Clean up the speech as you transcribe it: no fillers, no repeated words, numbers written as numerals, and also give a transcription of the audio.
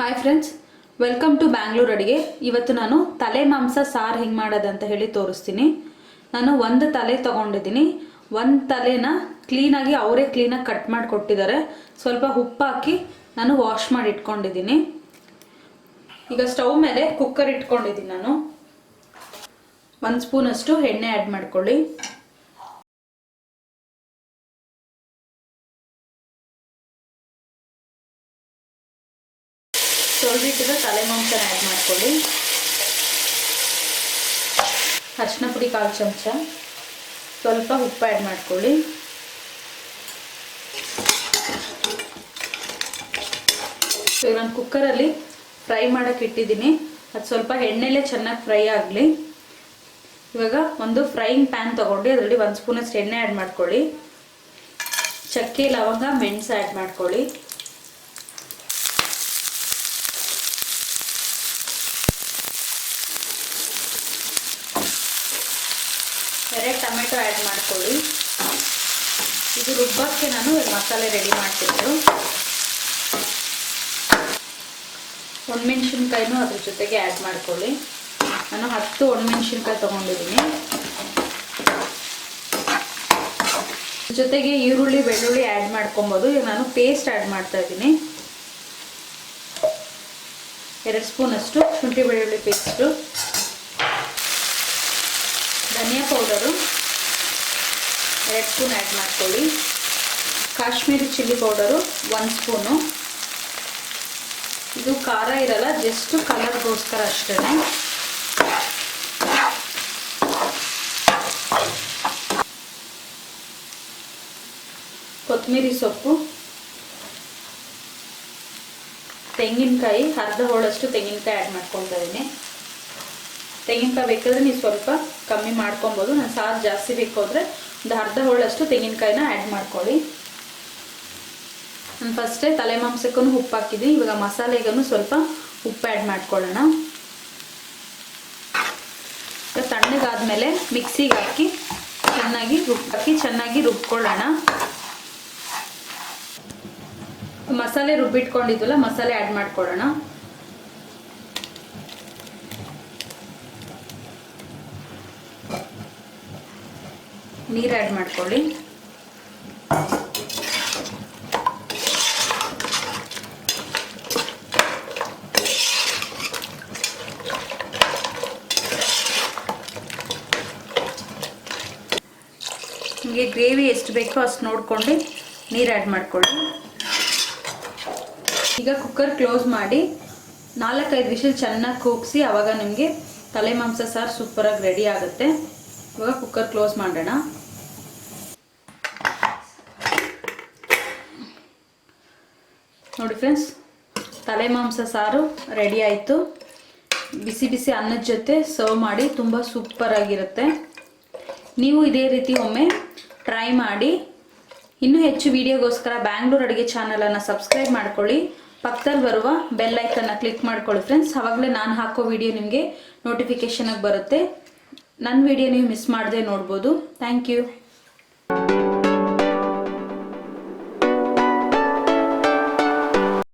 Hi friends, welcome to Bangalore ಅಡುಗೆ. ಇವತ್ತು ನಾನು ತಲೆ ಮಾಂಸ ಸಾರು ಹೆಂಗೆ ಮಾಡೋದಂತ ಹೇಳಿ ತೋರಿಸ್ತೀನಿ. ನಾನು ಒಂದು ತಲೆ ತೊಗೊಂಡಿದ್ದೀನಿ. ಒಂದು ತಲೆನ ಕ್ಲೀನಾಗಿ ಅವರೇ ಕ್ಲೀನಾಗಿ ಕಟ್ ಮಾಡಿ ಕೊಟ್ಟಿದ್ದಾರೆ. ಸ್ವಲ್ಪ ಉಪ್ಪು ಹಾಕಿ ನಾನು ವಾಶ್ ಮಾಡಿ ಇಟ್ಕೊಂಡಿದ್ದೀನಿ. ಈಗ ಸ್ಟವ್ ಮೇಲೆ ಕುಕ್ಕರ್ ಇಟ್ಕೊಂಡಿದ್ದೀನಿ. ನಾನು 1 ಸ್ಪೂನಷ್ಟು ಎಣ್ಣೆ ಆ್ಯಡ್ ಮಾಡ್ಕೊಳ್ಳಿ. ತೊಳೆದಿಟ್ಟಿರೋ ತಲೆ ಮಾಂಸನ ಆ್ಯಡ್ ಮಾಡ್ಕೊಳ್ಳಿ. ಅರಿಶಿನ ಪುಡಿ 1/4 ಚಮಚ, ಸ್ವಲ್ಪ ಉಪ್ಪು ಆ್ಯಡ್ ಮಾಡ್ಕೊಳ್ಳಿ. ಇವಾಗ ನಾನು ಕುಕ್ಕರಲ್ಲಿ ಫ್ರೈ ಮಾಡೋಕ್ಕೆ ಇಟ್ಟಿದ್ದೀನಿ. ಅದು ಸ್ವಲ್ಪ ಎಣ್ಣೆಲೇ ಚೆನ್ನಾಗಿ ಫ್ರೈ ಆಗಲಿ. ಇವಾಗ ಒಂದು ಫ್ರೈಯಿಂಗ್ ಪ್ಯಾನ್ ತೊಗೊಂಡು ಅದರಲ್ಲಿ 1 ಸ್ಪೂನಷ್ಟು ಎಣ್ಣೆ ಆ್ಯಡ್ ಮಾಡ್ಕೊಳ್ಳಿ. ಚಕ್ಕೆ, ಲವಂಗ, ಮೆಣಸು ಆ್ಯಡ್ ಮಾಡ್ಕೊಳ್ಳಿ. ಟೊಮೆಟೊ ಆ್ಯಡ್ ಮಾಡ್ಕೊಳ್ಳಿ. ಇದು ರುಬ್ಬಕ್ಕೆ ನಾನು ಮಸಾಲೆ ರೆಡಿ ಮಾಡ್ತಿದ್ದು. ಒಣಮೆಣಸಿನ್ಕಾಯಿನೂ ಅದ್ರ ಜೊತೆಗೆ ಆ್ಯಡ್ ಮಾಡ್ಕೊಳ್ಳಿ. ನಾನು 10 ಒಣಮೆಣಸಿನ್ಕಾಯಿ ತೊಗೊಂಡಿದ್ದೀನಿ. ಜೊತೆಗೆ ಈರುಳ್ಳಿ, ಬೆಳ್ಳುಳ್ಳಿ ಆ್ಯಡ್ ಮಾಡ್ಕೊಬೋದು. ಈಗ ನಾನು ಪೇಸ್ಟ್ ಆ್ಯಡ್ ಮಾಡ್ತಾ ಇದ್ದೀನಿ. 2 ಸ್ಪೂನಷ್ಟು ಶುಂಠಿ ಬೆಳ್ಳುಳ್ಳಿ ಪೇಸ್ಟು, ಧನಿಯಾ ಪೌಡರು 2 ಸ್ಪೂನ್ ಆ್ಯಡ್ ಮಾಡ್ಕೊಳ್ಳಿ. Kashmiri chilli powder 1 spoon. ಇದು ಖಾರ ಇರಲ್ಲ, ಜಸ್ಟ್ ಕಲರ್ಗೋಸ್ಕರ ಅಷ್ಟೇ. ಕೊತ್ತಂಬರಿ ಸೊಪ್ಪು, ತೆಂಗಿನಕಾಯಿ, ಅರ್ಧ ಹೋಳಷ್ಟು ತೆಂಗಿನಕಾಯಿ ಆ್ಯಡ್ ಮಾಡ್ಕೊತಾ ಇದ್ದೀನಿ. ತೆಂಗಿನಕಾಯಿ ಬೇಕಾದರೆ ನೀವು ಸ್ವಲ್ಪ ಕಮ್ಮಿ ಮಾಡ್ಕೊಬೋದು. ನಾನು ಸಾರು ಜಾಸ್ತಿ ಬೇಕಾದರೆ ಒಂದು ಅರ್ಧ ಹೋಳಷ್ಟು ತೆಂಗಿನಕಾಯಿನ ಆ್ಯಡ್ ಮಾಡ್ಕೊಳ್ಳಿ. ನಾನು ಫಸ್ಟೇ ತಲೆ ಮಾಂಸಕ್ಕೂ ಉಪ್ಪು ಹಾಕಿದ್ದೀನಿ. ಇವಾಗ ಮಸಾಲೆಗೂ ಸ್ವಲ್ಪ ಉಪ್ಪು ಆ್ಯಡ್ ಮಾಡ್ಕೊಳ್ಳೋಣ. ಈಗ ತಣ್ಣಗಾದ್ಮೇಲೆ ಮಿಕ್ಸಿಗೆ ಹಾಕಿ ಚೆನ್ನಾಗಿ ರುಬ್ಕೊಳ್ಳೋಣ. ಮಸಾಲೆ ರುಬ್ಬಿಟ್ಕೊಂಡಿದ್ವಲ್ಲ, ಮಸಾಲೆ ಆ್ಯಡ್ ಮಾಡ್ಕೊಳ್ಳೋಣ. ನೀರು ಆ್ಯಡ್ ಮಾಡ್ಕೊಳ್ಳಿ. ನಿಮಗೆ ಗ್ರೇವಿ ಎಷ್ಟು ಬೇಕೋ ಅಷ್ಟು ನೋಡ್ಕೊಂಡು ನೀರು ಆ್ಯಡ್ ಮಾಡ್ಕೊಳ್ಳಿ. ಈಗ ಕುಕ್ಕರ್ ಕ್ಲೋಸ್ ಮಾಡಿ 4-5 ವಿಷಲ್ ಚೆನ್ನಾಗಿ ಕೂಗಿಸಿ, ಆವಾಗ ನಿಮಗೆ ತಲೆ ಮಾಂಸ ಸಾರು ಸೂಪರಾಗಿ ರೆಡಿ ಆಗುತ್ತೆ. ಇವಾಗ ಕುಕ್ಕರ್ ಕ್ಲೋಸ್ ಮಾಡೋಣ. ನೋಡಿ ಫ್ರೆಂಡ್ಸ್, ತಲೆ ಮಾಂಸ ಸಾರು ರೆಡಿ ಆಯಿತು. ಬಿಸಿ ಬಿಸಿ ಅನ್ನದ ಜೊತೆ ಸರ್ವ್ ಮಾಡಿ ತುಂಬ ಸೂಪರಾಗಿರುತ್ತೆ. ನೀವು ಇದೇ ರೀತಿ ಒಮ್ಮೆ ಟ್ರೈ ಮಾಡಿ. ಇನ್ನೂ ಹೆಚ್ಚು ವಿಡಿಯೋಗೋಸ್ಕರ ಬ್ಯಾಂಗ್ಳೂರ್ ಅಡುಗೆ ಚಾನಲನ್ನು ಸಬ್ಸ್ಕ್ರೈಬ್ ಮಾಡ್ಕೊಳ್ಳಿ. ಪಕ್ಕದಲ್ಲಿ ಬರುವ ಬೆಲ್ ಐಕನ್ನ ಕ್ಲಿಕ್ ಮಾಡ್ಕೊಳ್ಳಿ ಫ್ರೆಂಡ್ಸ್. ಆವಾಗಲೇ ನಾನು ಹಾಕೋ ವಿಡಿಯೋ ನಿಮಗೆ ನೋಟಿಫಿಕೇಷನಾಗಿ ಬರುತ್ತೆ. ನನ್ನ ವಿಡಿಯೋ ನೀವು ಮಿಸ್ ಮಾಡದೆ ನೋಡ್ಬೋದು. Thank you.